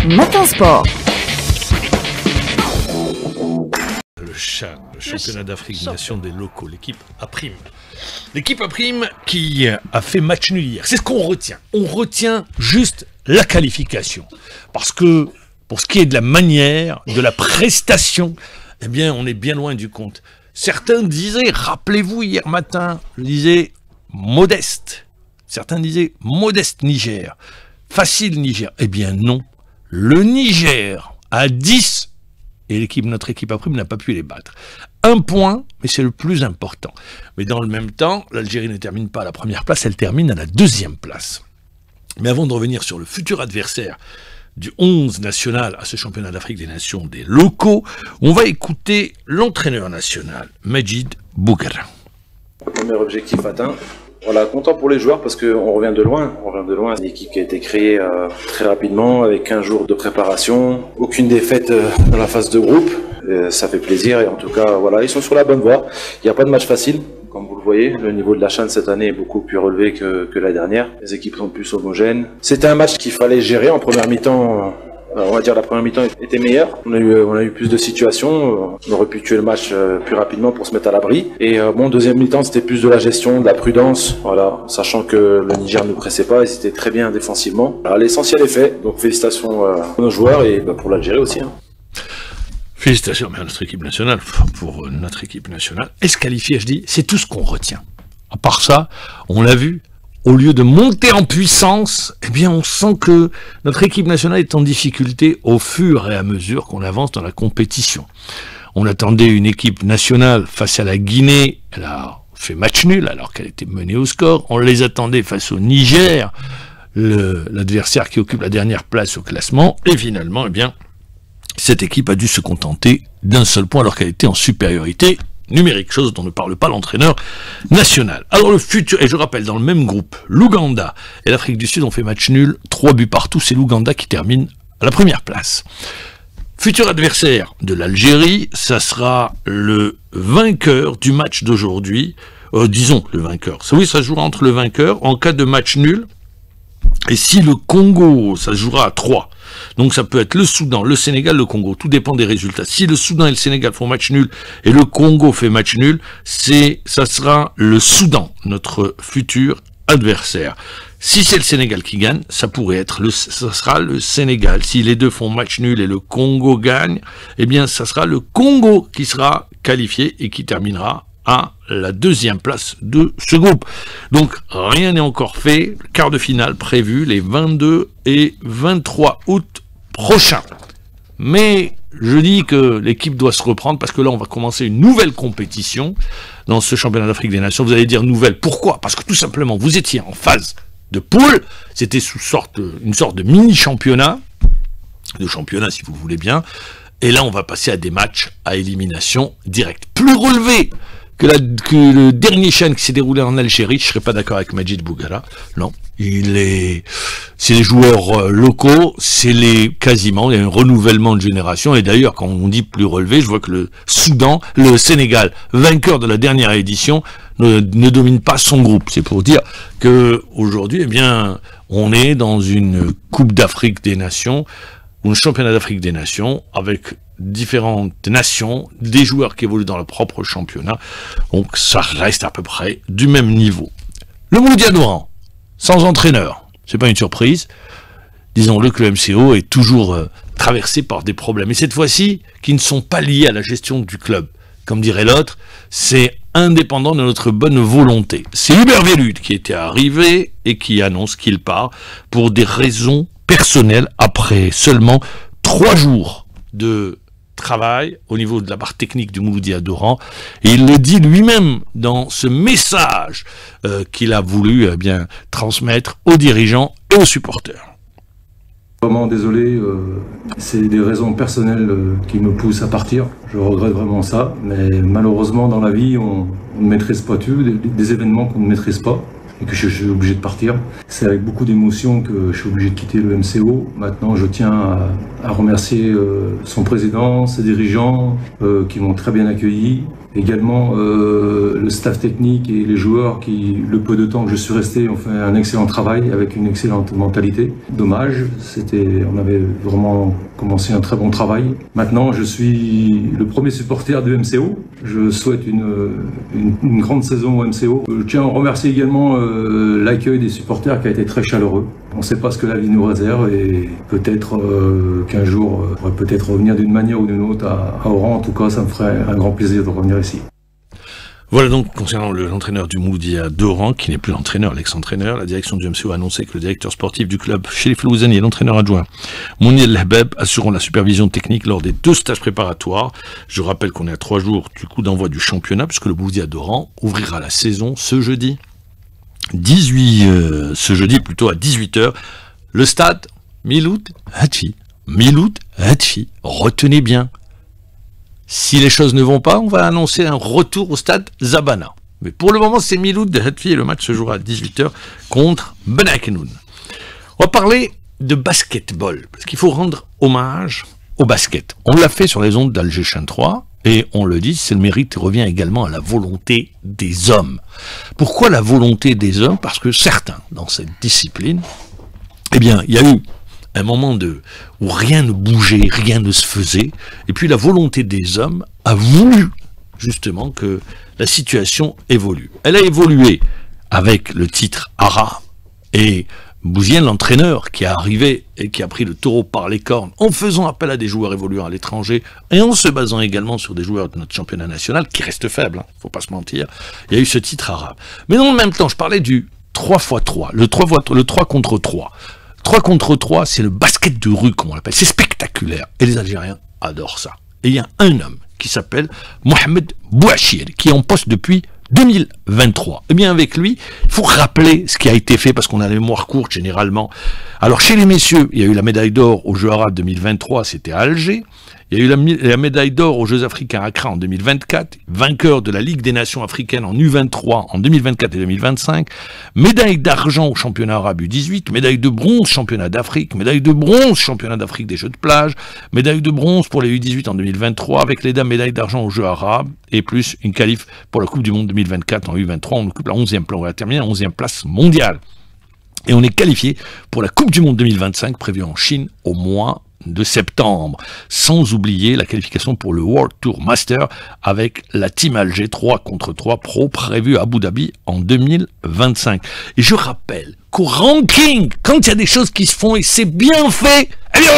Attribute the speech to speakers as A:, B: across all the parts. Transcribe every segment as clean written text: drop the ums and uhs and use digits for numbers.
A: Matin Sport.
B: Le championnat d'Afrique des Nations des locaux, l'équipe A'. L'équipe A' qui a fait match nul hier. C'est ce qu'on retient. On retient juste la qualification. Parce que pour ce qui est de la manière, de la prestation, eh bien on est bien loin du compte. Certains disaient, rappelez-vous hier matin, disaient modeste. Certains disaient modeste Niger. Facile Niger. Eh bien non. Le Niger a 10 et notre équipe A' n'a pas pu les battre. Un point, mais c'est le plus important. Mais dans le même temps, l'Algérie ne termine pas à la première place, elle termine à la deuxième place. Mais avant de revenir sur le futur adversaire du 11 national à ce championnat d'Afrique des Nations des locaux, on va écouter l'entraîneur national, Majid Bouguerra.
C: Premier objectif atteint. Voilà, content pour les joueurs parce qu'on revient de loin. C'est une équipe qui a été créée très rapidement avec 15 jours de préparation. Aucune défaite dans la phase de groupe. Ça fait plaisir et en tout cas, voilà, ils sont sur la bonne voie. Il n'y a pas de match facile. Comme vous le voyez, le niveau de la CHAN cette année est beaucoup plus relevé que la dernière. Les équipes sont plus homogènes. C'était un match qu'il fallait gérer en première mi-temps. On va dire la première mi-temps était meilleure. On a eu plus de situations. On aurait pu tuer le match plus rapidement pour se mettre à l'abri. Et deuxième mi-temps, c'était plus de la gestion, de la prudence. Voilà, sachant que le Niger ne pressait pas et c'était très bien défensivement. L'essentiel est fait. Donc félicitations à nos joueurs et pour l'Algérie aussi.
B: Félicitations à notre équipe nationale. Pour notre équipe nationale, est-ce qualifié, je dis, c'est tout ce qu'on retient. À part ça, on l'a vu. Au lieu de monter en puissance, eh bien, on sent que notre équipe nationale est en difficulté au fur et à mesure qu'on avance dans la compétition. On attendait une équipe nationale face à la Guinée, elle a fait match nul alors qu'elle était menée au score. On les attendait face au Niger, l'adversaire qui occupe la dernière place au classement. Et finalement, eh bien, cette équipe a dû se contenter d'un seul point alors qu'elle était en supériorité numérique, chose dont ne parle pas l'entraîneur national. Alors le futur, et je rappelle, dans le même groupe, l'Ouganda et l'Afrique du Sud ont fait match nul, 3 buts partout, c'est l'Ouganda qui termine à la première place. Futur adversaire de l'Algérie, ça sera le vainqueur du match d'aujourd'hui, disons le vainqueur, oui, ça jouera entre le vainqueur en cas de match nul, et si le Congo, ça se jouera à 3. Donc ça peut être le Soudan, le Sénégal, le Congo, tout dépend des résultats. Si le Soudan et le Sénégal font match nul et le Congo fait match nul, ça sera le Soudan, notre futur adversaire. Si c'est le Sénégal qui gagne, ça sera le Sénégal. Si les deux font match nul et le Congo gagne, eh bien ça sera le Congo qui sera qualifié et qui terminera à la deuxième place de ce groupe. Donc rien n'est encore fait, le quart de finale prévu les 22 et 23 août prochains. Mais je dis que l'équipe doit se reprendre parce que là on va commencer une nouvelle compétition dans ce championnat d'Afrique des Nations. Vous allez dire nouvelle, pourquoi? Parce que tout simplement vous étiez en phase de poule, c'était une sorte de mini-championnat, si vous voulez bien, et là on va passer à des matchs à élimination directe, plus relevés que le dernier CHAN qui s'est déroulé en Algérie. Je ne serais pas d'accord avec Majid Bouguerra. Non, c'est les joueurs locaux, quasiment, il y a un renouvellement de génération. Et d'ailleurs, quand on dit plus relevé, je vois que le Sénégal, vainqueur de la dernière édition, ne domine pas son groupe. C'est pour dire que aujourd'hui, eh bien, on est dans une Coupe d'Afrique des Nations, ou un championnat d'Afrique des Nations, avec différentes nations, des joueurs qui évoluent dans leur propre championnat, donc ça reste à peu près du même niveau. Le Mouloudia d'Oran, sans entraîneur, c'est pas une surprise, disons-le que le MCO est toujours traversé par des problèmes, et cette fois-ci, qui ne sont pas liés à la gestion du club. Comme dirait l'autre, c'est indépendant de notre bonne volonté. C'est Hubert Velud qui était arrivé et qui annonce qu'il part pour des raisons personnelles après seulement 3 jours de travail au niveau de la barre technique du Mouloudia d'Oran, et il le dit lui-même dans ce message qu'il a voulu transmettre aux dirigeants et aux supporters.
D: Vraiment désolé, c'est des raisons personnelles qui me poussent à partir, je regrette vraiment ça, mais malheureusement dans la vie on ne maîtrise pas tout, des événements qu'on ne maîtrise pas, et que je suis obligé de partir. C'est avec beaucoup d'émotion que je suis obligé de quitter le MCO. Maintenant, je tiens à remercier son président, ses dirigeants qui m'ont très bien accueilli. Également, le staff technique et les joueurs qui, le peu de temps que je suis resté, ont fait un excellent travail avec une excellente mentalité. Dommage, on avait vraiment commencé un très bon travail. Maintenant, je suis le premier supporter de MCO. Je souhaite une grande saison au MCO. Je tiens à remercier également l'accueil des supporters qui a été très chaleureux. On ne sait pas ce que la vie nous réserve et peut-être qu'un jour, on pourrait peut-être revenir d'une manière ou d'une autre à Oran. En tout cas, ça me ferait un grand plaisir de revenir ici.
B: Voilà donc concernant l'entraîneur du Mouloudia d'Oran, qui n'est plus l'entraîneur, l'ex-entraîneur. La direction du MCO a annoncé que le directeur sportif du club, Chérif Louazani, et l'entraîneur adjoint, Mouniel Lehbeb, assureront la supervision technique lors des 2 stages préparatoires. Je rappelle qu'on est à 3 jours du coup d'envoi du championnat, puisque le Mouloudia d'Oran ouvrira la saison ce jeudi. Ce jeudi plutôt à 18h, le stade Miloud Hatchi. Retenez bien. Si les choses ne vont pas, on va annoncer un retour au stade Zabana. Mais pour le moment, c'est Miloud Hatchi et le match se jouera à 18h contre Benakenoun. On va parler de basketball, parce qu'il faut rendre hommage au basket. On l'a fait sur les ondes d'Alger Chaîne 3, et on le dit, c'est le mérite revient également à la volonté des hommes. Pourquoi la volonté des hommes? Parce que certains, dans cette discipline, eh bien, il y a eu un moment où rien ne bougeait, rien ne se faisait, et puis la volonté des hommes a voulu, justement, que la situation évolue. Elle a évolué avec le titre arabe, et Bouzienne, l'entraîneur, qui est arrivé et qui a pris le taureau par les cornes en faisant appel à des joueurs évoluant à l'étranger et en se basant également sur des joueurs de notre championnat national qui restent faibles, faut pas se mentir, il y a eu ce titre arabe. Mais dans le même temps, je parlais du 3x3, le 3 contre 3. 3 contre 3, c'est le basket de rue, comme on l'appelle, c'est spectaculaire et les Algériens adorent ça. Et il y a un homme qui s'appelle Mohamed Bouachir, qui est en poste depuis 2023. Eh bien, avec lui, il faut rappeler ce qui a été fait parce qu'on a la mémoire courte généralement. Alors, chez les messieurs, il y a eu la médaille d'or aux Jeux Arabes 2023, c'était à Alger. Il y a eu la médaille d'or aux Jeux Africains à Accra en 2024, vainqueur de la Ligue des Nations africaines en U23 en 2024 et 2025, médaille d'argent au championnat arabe U18, médaille de bronze championnat d'Afrique, médaille de bronze championnat d'Afrique des Jeux de plage, médaille de bronze pour les U18 en 2023, avec les dames médaille d'argent aux Jeux Arabes, et plus une qualif pour la Coupe du Monde 2024 en U23, on occupe la 11e place, on va terminer la 11e place mondiale. Et on est qualifié pour la Coupe du Monde 2025 prévue en Chine au mois de septembre, sans oublier la qualification pour le World Tour Master avec la Team Alger 3 contre 3 Pro prévue à Abu Dhabi en 2025. Et je rappelle qu'au ranking, quand il y a des choses qui se font et c'est bien fait, eh bien,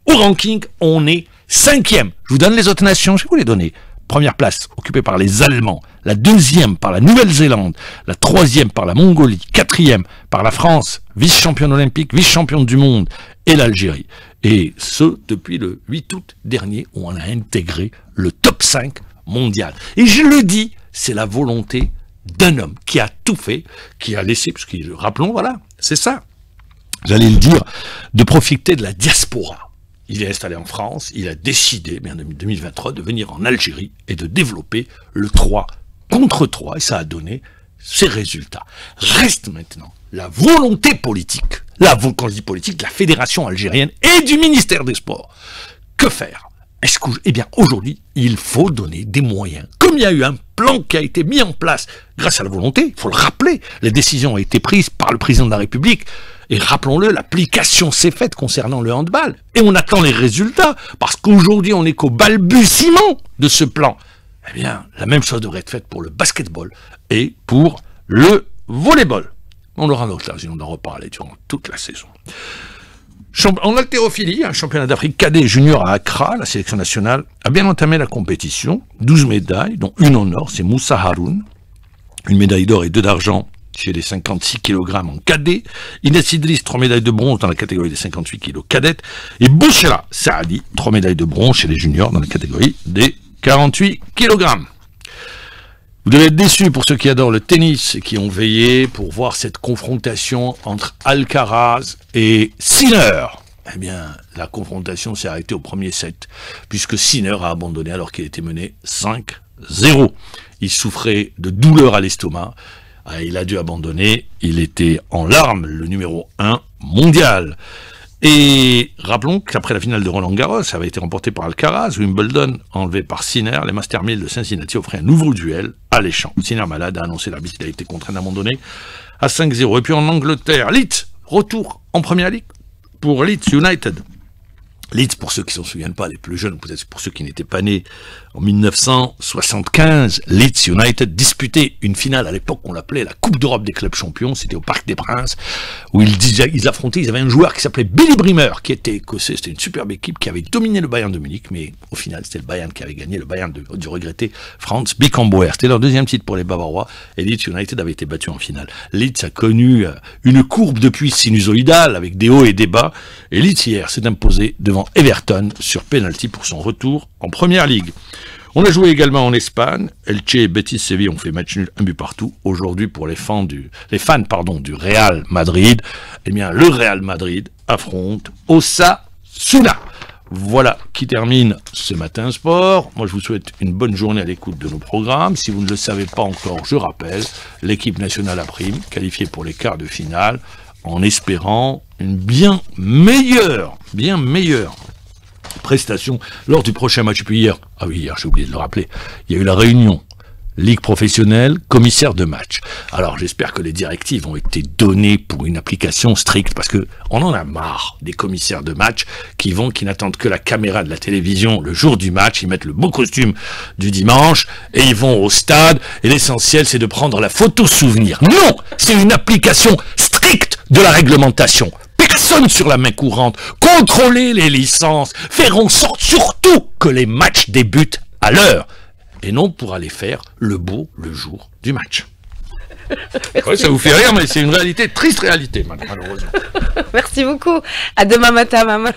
B: au ranking, on est 5e. Je vous donne les autres nations, je vais vous les donner. Première place occupée par les Allemands, la 2e par la Nouvelle-Zélande, la 3e par la Mongolie, 4e par la France, vice-championne olympique, vice-championne du monde, et l'Algérie. Et ce, depuis le 8 août dernier, où on a intégré le top 5 mondial. Et je le dis, c'est la volonté d'un homme qui a tout fait, qui a laissé, parce que rappelons, voilà, c'est ça, j'allais le dire, de profiter de la diaspora. Il est installé en France, il a décidé, bien en 2023, de venir en Algérie et de développer le 3 contre 3, et ça a donné ses résultats. Reste maintenant la volonté politique, quand je dis politique, de la Fédération algérienne et du ministère des Sports. Que faire? Eh bien, aujourd'hui, il faut donner des moyens. Comme il y a eu un plan qui a été mis en place grâce à la volonté, il faut le rappeler, les décisions ont été prises par le président de la République, et rappelons-le, l'application s'est faite concernant le handball, et on attend les résultats, parce qu'aujourd'hui, on n'est qu'au balbutiement de ce plan. Eh bien, la même chose devrait être faite pour le basketball et pour le volleyball. On aura l'occasion d'en reparler durant toute la saison. En haltérophilie, un championnat d'Afrique cadet junior à Accra, la sélection nationale a bien entamé la compétition. 12 médailles, dont une en or, c'est Moussa Haroun. Une médaille d'or et 2 d'argent chez les 56 kg en cadet. Inès Idriss, 3 médailles de bronze dans la catégorie des 58 kg cadettes. Et Bouchra Saadi, 3 médailles de bronze chez les juniors dans la catégorie des 48 kg. Vous devez être déçus pour ceux qui adorent le tennis et qui ont veillé pour voir cette confrontation entre Alcaraz et Sinner. Eh bien, la confrontation s'est arrêtée au premier set, puisque Sinner a abandonné alors qu'il était mené 5-0. Il souffrait de douleurs à l'estomac, il a dû abandonner, il était en larmes, le numéro 1 mondial. Et rappelons qu'après la finale de Roland-Garros, ça avait été remporté par Alcaraz, Wimbledon enlevé par Sinner, les Master 1000 de Cincinnati offraient un nouveau duel alléchant. Sinner malade a annoncé l'arbitre qu'il a été contraint d'abandonner à 5-0. Et puis en Angleterre, Leeds, retour en première ligue pour Leeds United. Leeds, pour ceux qui ne s'en souviennent pas, les plus jeunes, peut-être pour ceux qui n'étaient pas nés, en 1975, Leeds United disputait une finale, à l'époque on l'appelait la Coupe d'Europe des clubs champions, c'était au Parc des Princes, où ils affrontaient, ils avaient un joueur qui s'appelait Billy Brimmer, qui était écossais, c'était une superbe équipe qui avait dominé le Bayern de Munich, mais au final c'était le Bayern qui avait gagné, le Bayern du regretté Franz Beckenbauer. C'était leur deuxième titre pour les Bavarois, et Leeds United avait été battu en finale. Leeds a connu une courbe depuis sinusoïdale, avec des hauts et des bas, et Leeds hier s'est imposé devant Everton sur penalty pour son retour en première ligue. On a joué également en Espagne. Elche et Betis Séville ont fait match nul, un but partout. Aujourd'hui, pour les fans du Real Madrid, eh bien, le Real Madrid affronte Osasuna. Voilà qui termine ce matin sport. Moi, je vous souhaite une bonne journée à l'écoute de nos programmes. Si vous ne le savez pas encore, je rappelle, l'équipe nationale à prime, qualifiée pour les quarts de finale, en espérant une bien meilleure prestation lors du prochain match. Et puis hier, hier j'ai oublié de le rappeler, il y a eu la réunion Ligue professionnelle, commissaire de match. Alors j'espère que les directives ont été données pour une application stricte, parce que on en a marre des commissaires de match qui n'attendent que la caméra de la télévision le jour du match, ils mettent le beau costume du dimanche et ils vont au stade et l'essentiel c'est de prendre la photo souvenir. Non, c'est une application stricte de la réglementation. Personne sur la main courante, contrôler les licences, faire en sorte surtout que les matchs débutent à l'heure, et non pour aller faire le beau le jour du match. Ouais, ça vous fait rire, mais c'est une réalité, triste réalité, malheureusement.
A: Merci beaucoup. À demain matin, maman.